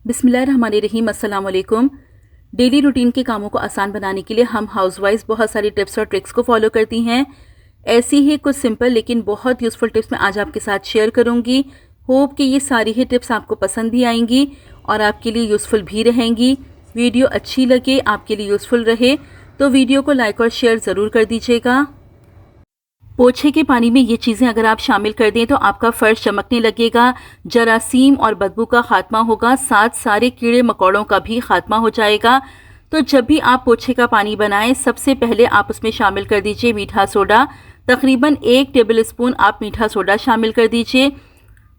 बिस्मिल्लाहिर्रहमानिर्रहीम, अस्सलाम वालेकुम। डेली रूटीन के कामों को आसान बनाने के लिए हम हाउसवाइज बहुत सारी टिप्स और ट्रिक्स को फॉलो करती हैं। ऐसी ही कुछ सिंपल लेकिन बहुत यूज़फुल टिप्स मैं आज आपके साथ शेयर करूंगी। होप कि ये सारी ही टिप्स आपको पसंद भी आएंगी और आपके लिए यूज़फुल भी रहेंगी। वीडियो अच्छी लगे, आपके लिए यूज़फुल रहे तो वीडियो को लाइक और शेयर ज़रूर कर दीजिएगा। पोछे के पानी में ये चीज़ें अगर आप शामिल कर दें तो आपका फर्श चमकने लगेगा, जरासीम और बदबू का खात्मा होगा, साथ सारे कीड़े मकोड़ों का भी खात्मा हो जाएगा। तो जब भी आप पोछे का पानी बनाएं, सबसे पहले आप उसमें शामिल कर दीजिए मीठा सोडा। तकरीबन 1 टेबल स्पून आप मीठा सोडा शामिल कर दीजिए।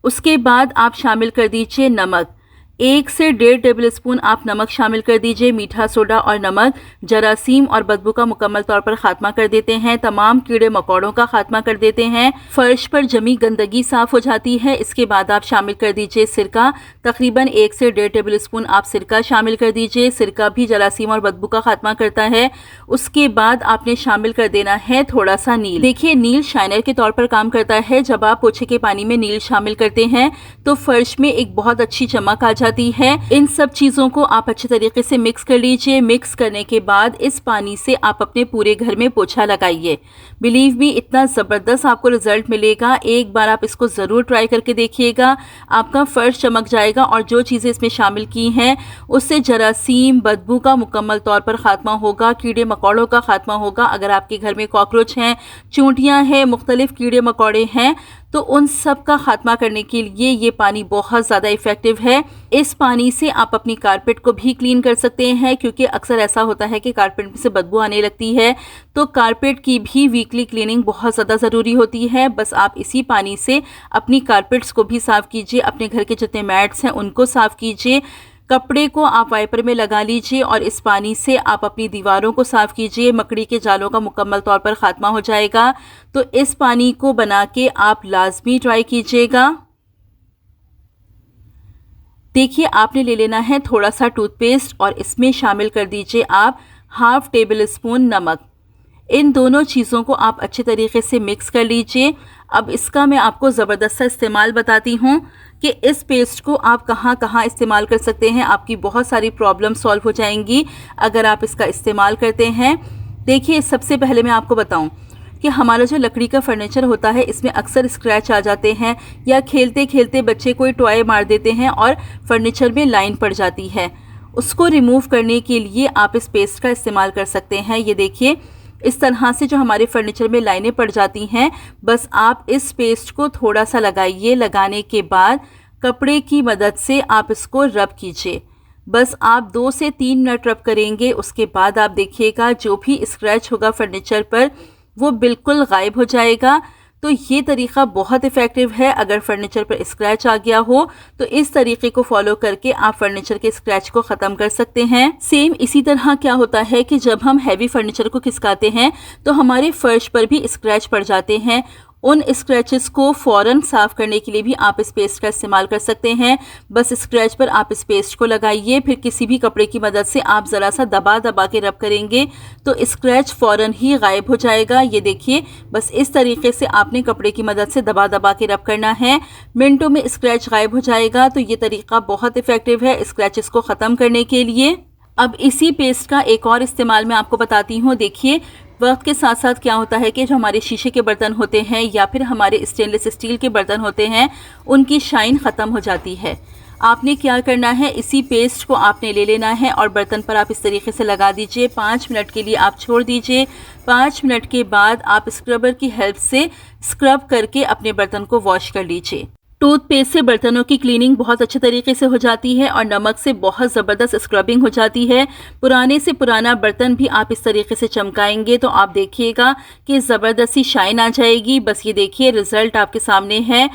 उसके बाद आप शामिल कर दीजिए नमक। 1 से 1.5 टेबल स्पून आप नमक शामिल कर दीजिए। मीठा सोडा और नमक जरासीम और बदबू का मुकम्मल तौर पर खात्मा कर देते हैं, तमाम कीड़े मकोड़ों का खात्मा कर देते हैं, फर्श पर जमी गंदगी साफ हो जाती है। इसके बाद आप शामिल कर दीजिए सिरका। तकरीबन 1 से 1.5 टेबल स्पून आप सिरका शामिल कर दीजिए। सिरका भी जरासीम और बदबू का खात्मा करता है। उसके बाद आपने शामिल कर देना है थोड़ा सा नील। देखिए, नील शाइनर के तौर पर काम करता है। जब आप पोछे के पानी में नील शामिल करते हैं तो फर्श में एक बहुत अच्छी चमक आ जाती है। इन सब चीजों को आप अच्छे तरीके से मिक्स कर लीजिए। मिक्स करने के बाद इस पानी से आप अपने पूरे घर में पोछा लगाइए। बिलीव मी, इतना जबरदस्त आपको रिजल्ट मिलेगा। एक बार आप इसको जरूर ट्राई करके देखिएगा, आपका फर्श चमक जाएगा। और जो चीजें इसमें शामिल की हैं उससे जरासीम बदबू का मुकम्मल तौर पर खात्मा होगा, कीड़े मकोड़ों का खात्मा होगा। अगर आपके घर में कॉकरोच हैं, चूंटियां हैं, मुख्तलिफ कीड़े मकोड़े हैं तो उन सब का खात्मा करने के लिए ये पानी बहुत ज़्यादा इफ़ेक्टिव है। इस पानी से आप अपनी कारपेट को भी क्लीन कर सकते हैं, क्योंकि अक्सर ऐसा होता है कि कारपेट में से बदबू आने लगती है। तो कारपेट की भी वीकली क्लीनिंग बहुत ज़्यादा ज़रूरी होती है। बस आप इसी पानी से अपनी कारपेट्स को भी साफ़ कीजिए, अपने घर के जितने मैट्स हैं उनको साफ़ कीजिए, कपड़े को आप वाइपर में लगा लीजिए और इस पानी से आप अपनी दीवारों को साफ़ कीजिए। मकड़ी के जालों का मुकम्मल तौर पर खात्मा हो जाएगा। तो इस पानी को बना के आप लाजमी ट्राई कीजिएगा। देखिए, आपने ले लेना है थोड़ा सा टूथपेस्ट और इसमें शामिल कर दीजिए आप 1/2 टेबल स्पून नमक। इन दोनों चीज़ों को आप अच्छे तरीके से मिक्स कर लीजिए। अब इसका मैं आपको ज़बरदस्त सा इस्तेमाल बताती हूँ कि इस पेस्ट को आप कहाँ कहाँ इस्तेमाल कर सकते हैं। आपकी बहुत सारी प्रॉब्लम सॉल्व हो जाएंगी अगर आप इसका इस्तेमाल करते हैं। देखिए, सबसे पहले मैं आपको बताऊँ कि हमारा जो लकड़ी का फर्नीचर होता है इसमें अक्सर स्क्रैच आ जाते हैं, या खेलते खेलते बच्चे कोई टॉय मार देते हैं और फर्नीचर में लाइन पड़ जाती है। उसको रिमूव करने के लिए आप इस पेस्ट का इस्तेमाल कर सकते हैं। ये देखिए, इस तरह से जो हमारे फर्नीचर में लाइनें पड़ जाती हैं, बस आप इस पेस्ट को थोड़ा सा लगाइए। लगाने के बाद कपड़े की मदद से आप इसको रब कीजिए। बस आप 2 से 3 मिनट रब करेंगे। उसके बाद आप देखिएगा जो भी स्क्रैच होगा फर्नीचर पर वो बिल्कुल गायब हो जाएगा। तो ये तरीका बहुत इफ़ेक्टिव है। अगर फर्नीचर पर स्क्रैच आ गया हो तो इस तरीके को फॉलो करके आप फर्नीचर के स्क्रैच को ख़त्म कर सकते हैं। सेम इसी तरह क्या होता है कि जब हम हैवी फर्नीचर को खिसकाते हैं तो हमारे फर्श पर भी स्क्रैच पड़ जाते हैं। उन स्क्रैचेस को फ़ौरन साफ़ करने के लिए भी आप इस पेस्ट का इस्तेमाल कर सकते हैं। बस स्क्रैच पर आप इस पेस्ट को लगाइए, फिर किसी भी कपड़े की मदद से आप ज़रा सा दबा दबा के रब करेंगे तो स्क्रैच फ़ौरन ही गायब हो जाएगा। ये देखिए, बस इस तरीके से आपने कपड़े की मदद से दबा दबा के रब करना है। मिनटों में स्क्रैच गायब हो जाएगा। तो ये तरीका बहुत इफ़ेक्टिव है स्क्रैचेस को ख़त्म करने के लिए। अब इसी पेस्ट का एक और इस्तेमाल मैं आपको बताती हूँ। देखिए, वक्त के साथ साथ क्या होता है कि जो हमारे शीशे के बर्तन होते हैं या फिर हमारे स्टेनलेस स्टील के बर्तन होते हैं उनकी शाइन ख़त्म हो जाती है। आपने क्या करना है, इसी पेस्ट को आपने ले लेना है और बर्तन पर आप इस तरीके से लगा दीजिए। 5 मिनट के लिए आप छोड़ दीजिए। 5 मिनट के बाद आप स्क्रबर की हेल्प से स्क्रब करके अपने बर्तन को वॉश कर लीजिए। टूथपेस्ट से बर्तनों की क्लीनिंग बहुत अच्छे तरीके से हो जाती है और नमक से बहुत ज़बरदस्त स्क्रबिंग हो जाती है। पुराने से पुराना बर्तन भी आप इस तरीके से चमकाएंगे तो आप देखिएगा कि ज़बरदस्त सी शाइन आ जाएगी। बस ये देखिए, रिज़ल्ट आपके सामने है।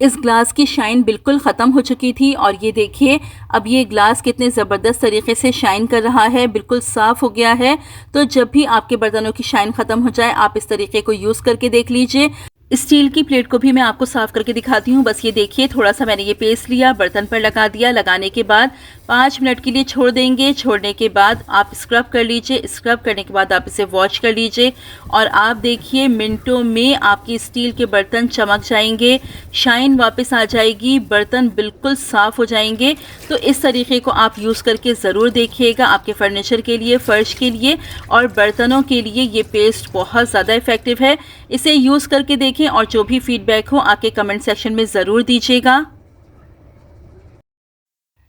इस ग्लास की शाइन बिल्कुल ख़त्म हो चुकी थी और ये देखिए अब ये ग्लास कितने ज़बरदस्त तरीके से शाइन कर रहा है, बिल्कुल साफ़ हो गया है। तो जब भी आपके बर्तनों की शाइन ख़त्म हो जाए आप इस तरीके को यूज़ करके देख लीजिए। स्टील की प्लेट को भी मैं आपको साफ करके दिखाती हूँ। बस ये देखिए, थोड़ा सा मैंने ये पेस्ट लिया, बर्तन पर लगा दिया। लगाने के बाद 5 मिनट के लिए छोड़ देंगे। छोड़ने के बाद आप स्क्रब कर लीजिए। स्क्रब करने के बाद आप इसे वॉश कर लीजिए और आप देखिए मिनटों में आपकी स्टील के बर्तन चमक जाएंगे, शाइन वापस आ जाएगी, बर्तन बिल्कुल साफ़ हो जाएंगे। तो इस तरीके को आप यूज़ करके ज़रूर देखिएगा। आपके फर्नीचर के लिए, फ़र्श के लिए और बर्तनों के लिए ये पेस्ट बहुत ज़्यादा इफ़ेक्टिव है। इसे यूज़ करके देखें और जो भी फीडबैक हो आपके कमेंट सेक्शन में ज़रूर दीजिएगा।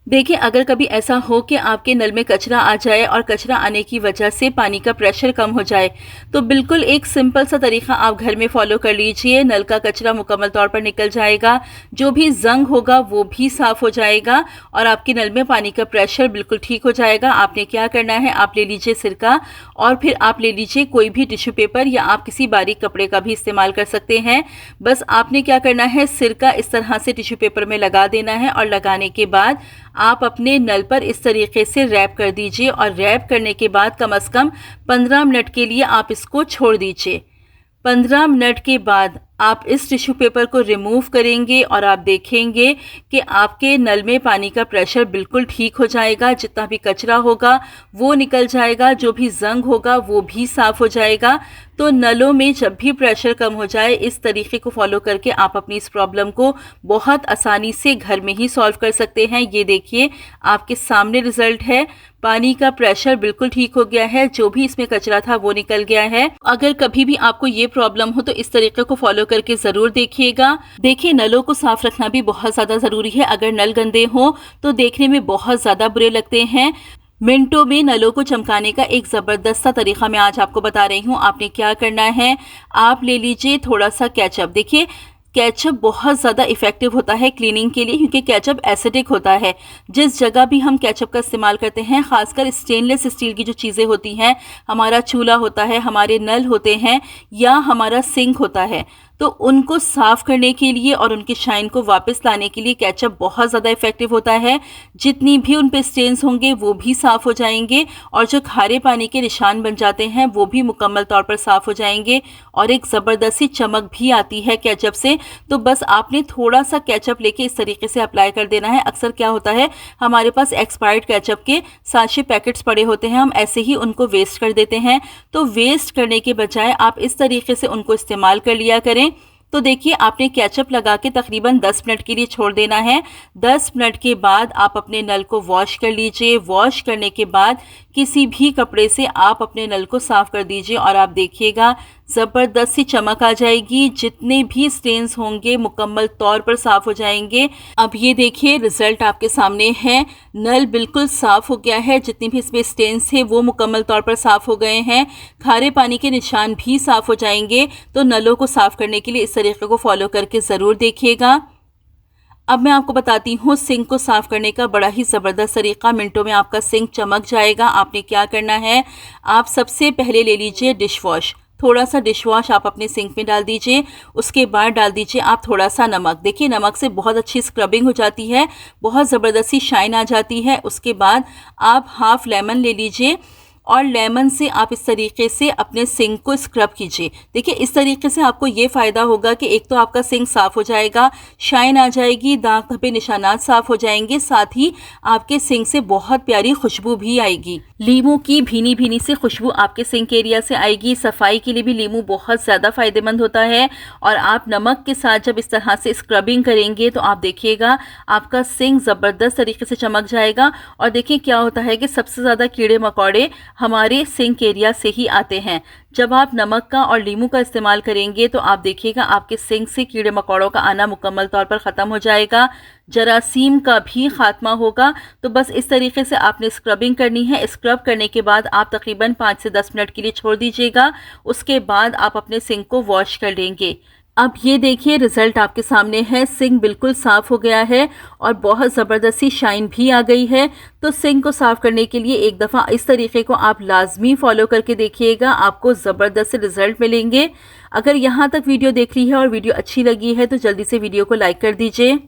देखिए, अगर कभी ऐसा हो कि आपके नल में कचरा आ जाए और कचरा आने की वजह से पानी का प्रेशर कम हो जाए, तो बिल्कुल एक सिंपल सा तरीका आप घर में फॉलो कर लीजिए। नल का कचरा मुकम्मल तौर पर निकल जाएगा, जो भी जंग होगा वो भी साफ़ हो जाएगा और आपके नल में पानी का प्रेशर बिल्कुल ठीक हो जाएगा। आपने क्या करना है, आप ले लीजिए सिरका और फिर आप ले लीजिए कोई भी टिश्यू पेपर या आप किसी बारीक कपड़े का भी इस्तेमाल कर सकते हैं। बस आपने क्या करना है, सिरका इस तरह से टिश्यू पेपर में लगा देना है और लगाने के बाद आप अपने नल पर इस तरीके से रैप कर दीजिए और रैप करने के बाद कम से कम 15 मिनट के लिए आप इसको छोड़ दीजिए। 15 मिनट के बाद आप इस टिश्यू पेपर को रिमूव करेंगे और आप देखेंगे कि आपके नल में पानी का प्रेशर बिल्कुल ठीक हो जाएगा। जितना भी कचरा होगा वो निकल जाएगा, जो भी जंग होगा वो भी साफ़ हो जाएगा। तो नलों में जब भी प्रेशर कम हो जाए, इस तरीके को फॉलो करके आप अपनी इस प्रॉब्लम को बहुत आसानी से घर में ही सॉल्व कर सकते हैं। ये देखिए आपके सामने रिजल्ट है, पानी का प्रेशर बिल्कुल ठीक हो गया है, जो भी इसमें कचरा था वो निकल गया है। अगर कभी भी आपको ये प्रॉब्लम हो तो इस तरीके को फॉलो करके ज़रूर देखिएगा। देखिए, नलों को साफ रखना भी बहुत ज़्यादा ज़रूरी है। अगर नल गंदे हो तो देखने में बहुत ज़्यादा बुरे लगते हैं। मिनटों में नलों को चमकाने का एक ज़बरदस्त सा तरीका मैं आज आपको बता रही हूँ। आपने क्या करना है, आप ले लीजिए थोड़ा सा केचप। देखिए, केचप बहुत ज़्यादा इफ़ेक्टिव होता है क्लीनिंग के लिए, क्योंकि केचप एसिडिक होता है। जिस जगह भी हम केचप का इस्तेमाल करते हैं, ख़ासकर स्टेनलेस स्टील की जो चीज़ें होती हैं, हमारा चूल्हा होता है, हमारे नल होते हैं या हमारा सिंक होता है, तो उनको साफ़ करने के लिए और उनकी शाइन को वापस लाने के लिए केचप बहुत ज़्यादा इफ़ेक्टिव होता है। जितनी भी उन पे स्टेन्स होंगे वो भी साफ़ हो जाएंगे और जो खारे पानी के निशान बन जाते हैं वो भी मुकम्मल तौर पर साफ़ हो जाएंगे और एक ज़बरदस्त सी चमक भी आती है केचप से। तो बस आपने थोड़ा सा केचप लेके इस तरीके से अप्लाई कर देना है। अक्सर क्या होता है, हमारे पास एक्सपायर्ड केचप के साशे पैकेट्स पड़े होते हैं, हम ऐसे ही उनको वेस्ट कर देते हैं। तो वेस्ट करने के बजाय आप इस तरीके से उनको इस्तेमाल कर लिया करें। तो देखिए, आपने केचप लगा के तकरीबन 10 मिनट के लिए छोड़ देना है। 10 मिनट के बाद आप अपने नल को वॉश कर लीजिए। वॉश करने के बाद किसी भी कपड़े से आप अपने नल को साफ़ कर दीजिए और आप देखिएगा ज़बरदस्त सी चमक आ जाएगी। जितने भी स्टेन्स होंगे मुकम्मल तौर पर साफ़ हो जाएंगे। अब ये देखिए रिज़ल्ट आपके सामने है, नल बिल्कुल साफ़ हो गया है। जितने भी इसमें स्टेन्स थे वो मुकम्मल तौर पर साफ़ हो गए हैं। खारे पानी के निशान भी साफ़ हो जाएंगे। तो नलों को साफ़ करने के लिए इस तरीके को फॉलो करके ज़रूर देखिएगा। अब मैं आपको बताती हूँ सिंक को साफ़ करने का बड़ा ही ज़बरदस्त तरीका। मिनटों में आपका सिंक चमक जाएगा। आपने क्या करना है, आप सबसे पहले ले लीजिए डिश वॉश। थोड़ा सा डिश वॉश आप अपने सिंक में डाल दीजिए। उसके बाद डाल दीजिए आप थोड़ा सा नमक। देखिए, नमक से बहुत अच्छी स्क्रबिंग हो जाती है, बहुत ज़बरदस्त सी शाइन आ जाती है। उसके बाद आप हाफ़ लेमन ले लीजिए और लेमन से आप इस तरीके से अपने सिंक को स्क्रब कीजिए। देखिए, इस तरीके से आपको ये फ़ायदा होगा कि एक तो आपका सिंक साफ़ हो जाएगा, शाइन आ जाएगी, दाग धब्बे निशानात साफ़ हो जाएंगे, साथ ही आपके सिंक से बहुत प्यारी खुशबू भी आएगी। लीमू की भीनी भीनी से खुशबू आपके सिंक एरिया से आएगी। सफाई के लिए भी लीमू बहुत ज़्यादा फ़ायदेमंद होता है और आप नमक के साथ जब इस तरह से स्क्रबिंग करेंगे तो आप देखिएगा आपका सिंक ज़बरदस्त तरीके से चमक जाएगा। और देखिए क्या होता है कि सबसे ज़्यादा कीड़े मकोड़े हमारे सिंक एरिया से ही आते हैं। जब आप नमक का और लीमू का इस्तेमाल करेंगे तो आप देखिएगा आपके सिंक से कीड़े मकोड़ों का आना मुकम्मल तौर पर ख़त्म हो जाएगा, जरासीम का भी खात्मा होगा। तो बस इस तरीके से आपने स्क्रबिंग करनी है। स्क्रब करने के बाद आप तकरीबन 5 से 10 मिनट के लिए छोड़ दीजिएगा। उसके बाद आप अपने सिंक को वॉश कर लेंगे। अब ये देखिए रिज़ल्ट आपके सामने है, सिंक बिल्कुल साफ़ हो गया है और बहुत ज़बरदस्त सी शाइन भी आ गई है। तो सिंक को साफ़ करने के लिए एक दफ़ा इस तरीके को आप लाजमी फ़ॉलो करके देखिएगा, आपको ज़बरदस्त से रिज़ल्ट मिलेंगे। अगर यहाँ तक वीडियो देख ली है और वीडियो अच्छी लगी है तो जल्दी से वीडियो को लाइक कर दीजिए।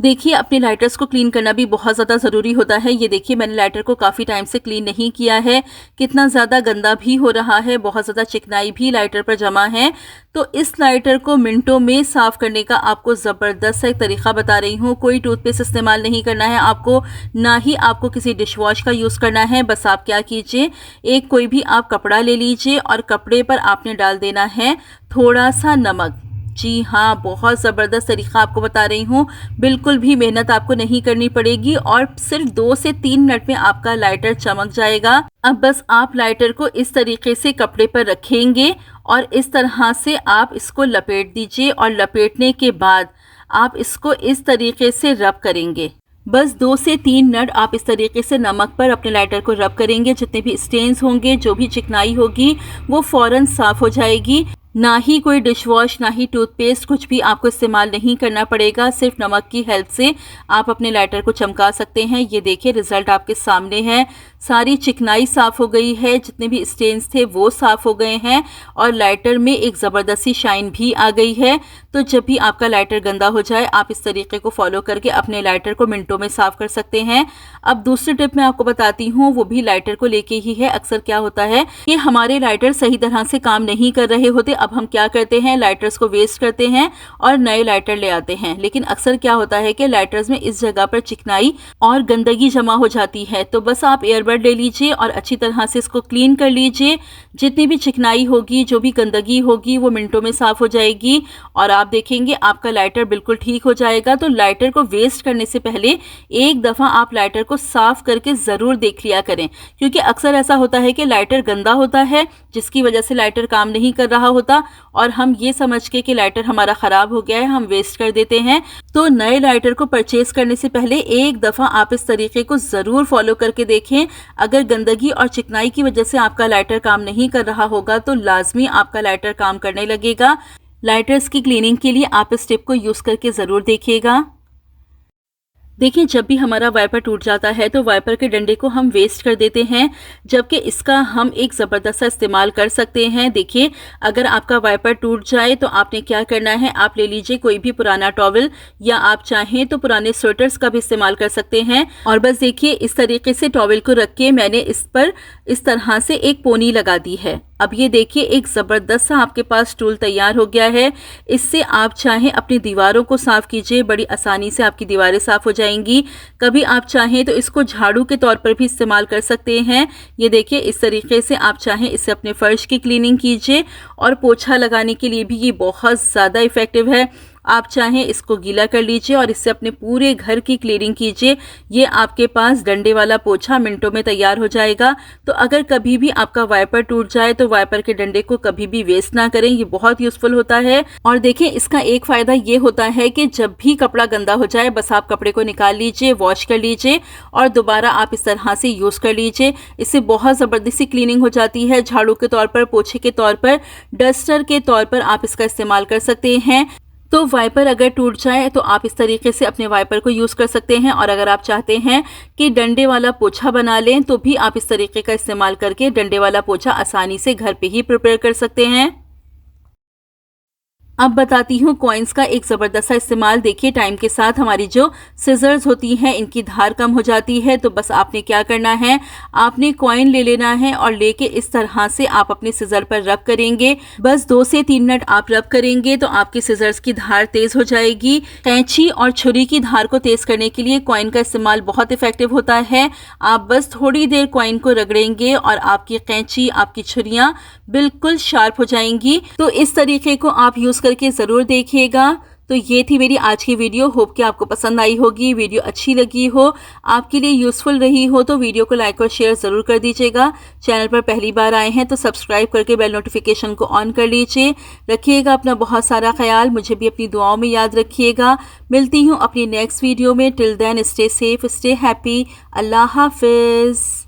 देखिए अपने लाइटर्स को क्लीन करना भी बहुत ज़्यादा ज़रूरी होता है। ये देखिए मैंने लाइटर को काफ़ी टाइम से क्लीन नहीं किया है, कितना ज़्यादा गंदा भी हो रहा है, बहुत ज़्यादा चिकनाई भी लाइटर पर जमा है। तो इस लाइटर को मिनटों में साफ़ करने का आपको ज़बरदस्त एक तरीका बता रही हूँ। कोई टूथपेस्ट इस्तेमाल नहीं करना है आपको, ना ही आपको किसी डिश वॉश का यूज़ करना है। बस आप क्या कीजिए, एक कोई भी आप कपड़ा ले लीजिए और कपड़े पर आपने डाल देना है थोड़ा सा नमक। जी हाँ, बहुत ज़बरदस्त तरीका आपको बता रही हूँ, बिल्कुल भी मेहनत आपको नहीं करनी पड़ेगी और सिर्फ 2 से 3 मिनट में आपका लाइटर चमक जाएगा। अब बस आप लाइटर को इस तरीके से कपड़े पर रखेंगे और इस तरह से आप इसको लपेट दीजिए और लपेटने के बाद आप इसको इस तरीके से रब करेंगे। बस 2 से 3 मिनट आप इस तरीके से नमक पर अपने लाइटर को रब करेंगे। जितने भी स्टेन्स होंगे, जो भी चिकनाई होगी, वो फ़ौरन साफ़ हो जाएगी। ना ही कोई डिश वॉश, ना ही टूथपेस्ट, कुछ भी आपको इस्तेमाल नहीं करना पड़ेगा। सिर्फ नमक की हेल्प से आप अपने लाइटर को चमका सकते हैं। ये देखिए रिज़ल्ट आपके सामने है, सारी चिकनाई साफ़ हो गई है, जितने भी स्टेन्स थे वो साफ़ हो गए हैं और लाइटर में एक ज़बरदस्त सी शाइन भी आ गई है। तो जब भी आपका लाइटर गंदा हो जाए, आप इस तरीके को फॉलो करके अपने लाइटर को मिनटों में साफ़ कर सकते हैं। अब दूसरी टिप मैं आपको बताती हूँ, वो भी लाइटर को लेके ही है। अक्सर क्या होता है कि हमारे लाइटर सही तरह से काम नहीं कर रहे होते। अब हम क्या करते हैं, लाइटर्स को वेस्ट करते हैं और नए लाइटर ले आते हैं। लेकिन अक्सर क्या होता है कि लाइटर्स में इस जगह पर चिकनाई और गंदगी जमा हो जाती है। तो बस आप एयरबड ले लीजिए और अच्छी तरह से इसको क्लीन कर लीजिए। जितनी भी चिकनाई होगी, जो भी गंदगी होगी, वो मिनटों में साफ हो जाएगी और आप देखेंगे आपका लाइटर बिल्कुल ठीक हो जाएगा। तो लाइटर को वेस्ट करने से पहले एक दफ़ा आप लाइटर को साफ करके ज़रूर देख लिया करें, क्योंकि अक्सर ऐसा होता है कि लाइटर गंदा होता है, जिसकी वजह से लाइटर काम नहीं कर रहा होता और हम ये समझ के कि लाइटर हमारा ख़राब हो गया है, हम वेस्ट कर देते हैं। तो नए लाइटर को परचेज करने से पहले एक दफ़ा आप इस तरीके को ज़रूर फॉलो करके देखें। अगर गंदगी और चिकनाई की वजह से आपका लाइटर काम नहीं कर रहा होगा तो लाजमी आपका लाइटर काम करने लगेगा। लाइटर्स की क्लीनिंग के लिए आप इस टिप को यूज़ करके ज़रूर देखिएगा। देखिए जब भी हमारा वाइपर टूट जाता है तो वाइपर के डंडे को हम वेस्ट कर देते हैं, जबकि इसका हम एक ज़बरदस्त सा इस्तेमाल कर सकते हैं। देखिए अगर आपका वाइपर टूट जाए तो आपने क्या करना है, आप ले लीजिए कोई भी पुराना टॉवल या आप चाहें तो पुराने स्वेटर्स का भी इस्तेमाल कर सकते हैं। और बस देखिए इस तरीके से टॉवल को रख के मैंने इस पर इस तरह से एक पोनी लगा दी है। अब ये देखिए एक ज़बरदस्त सा आपके पास टूल तैयार हो गया है। इससे आप चाहें अपनी दीवारों को साफ़ कीजिए, बड़ी आसानी से आपकी दीवारें साफ़ हो जाएंगी। कभी आप चाहें तो इसको झाड़ू के तौर पर भी इस्तेमाल कर सकते हैं। ये देखिए इस तरीके से आप चाहें इससे अपने फ़र्श की क्लीनिंग कीजिए और पोछा लगाने के लिए भी ये बहुत ज़्यादा इफ़ेक्टिव है। आप चाहें इसको गीला कर लीजिए और इससे अपने पूरे घर की क्लीनिंग कीजिए। ये आपके पास डंडे वाला पोछा मिनटों में तैयार हो जाएगा। तो अगर कभी भी आपका वाइपर टूट जाए तो वाइपर के डंडे को कभी भी वेस्ट ना करें, ये बहुत यूजफुल होता है। और देखिए इसका एक फ़ायदा ये होता है कि जब भी कपड़ा गंदा हो जाए बस आप कपड़े को निकाल लीजिए, वॉश कर लीजिए और दोबारा आप इस तरह से यूज़ कर लीजिए। इससे बहुत ज़बरदस्त सी क्लीनिंग हो जाती है। झाड़ू के तौर पर, पोछे के तौर पर, डस्टर के तौर पर आप इसका इस्तेमाल कर सकते हैं। तो वाइपर अगर टूट जाए तो आप इस तरीके से अपने वाइपर को यूज़ कर सकते हैं। और अगर आप चाहते हैं कि डंडे वाला पोछा बना लें तो भी आप इस तरीके का इस्तेमाल करके डंडे वाला पोछा आसानी से घर पे ही प्रिपेयर कर सकते हैं। अब बताती हूँ कॉइन्स का एक ज़बरदस्त सा इस्तेमाल। देखिए टाइम के साथ हमारी जो सिजर्स होती हैं इनकी धार कम हो जाती है। तो बस आपने क्या करना है, आपने कॉइन ले लेना है और लेके इस तरह से आप अपने सिजर पर रब करेंगे। बस 2 से 3 मिनट आप रब करेंगे तो आपके सिजर्स की धार तेज़ हो जाएगी। कैंची और छुरी की धार को तेज़ करने के लिए कॉइन का इस्तेमाल बहुत इफेक्टिव होता है। आप बस थोड़ी देर कॉइन को रगड़ेंगे और आपकी कैंची, आपकी छुरियाँ बिल्कुल शार्प हो जाएंगी। तो इस तरीके को आप यूज़ करके ज़रूर देखिएगा। तो ये थी मेरी आज की वीडियो। होप कि आपको पसंद आई होगी, वीडियो अच्छी लगी हो, आपके लिए यूज़फुल रही हो तो वीडियो को लाइक और शेयर ज़रूर कर दीजिएगा। चैनल पर पहली बार आए हैं तो सब्सक्राइब करके बेल नोटिफिकेशन को ऑन कर लीजिए। रखिएगा अपना बहुत सारा ख्याल, मुझे भी अपनी दुआओं में याद रखिएगा। मिलती हूँ अपनी नेक्स्ट वीडियो में। Till then stay safe, stay happy. अल्लाह हाफिज़।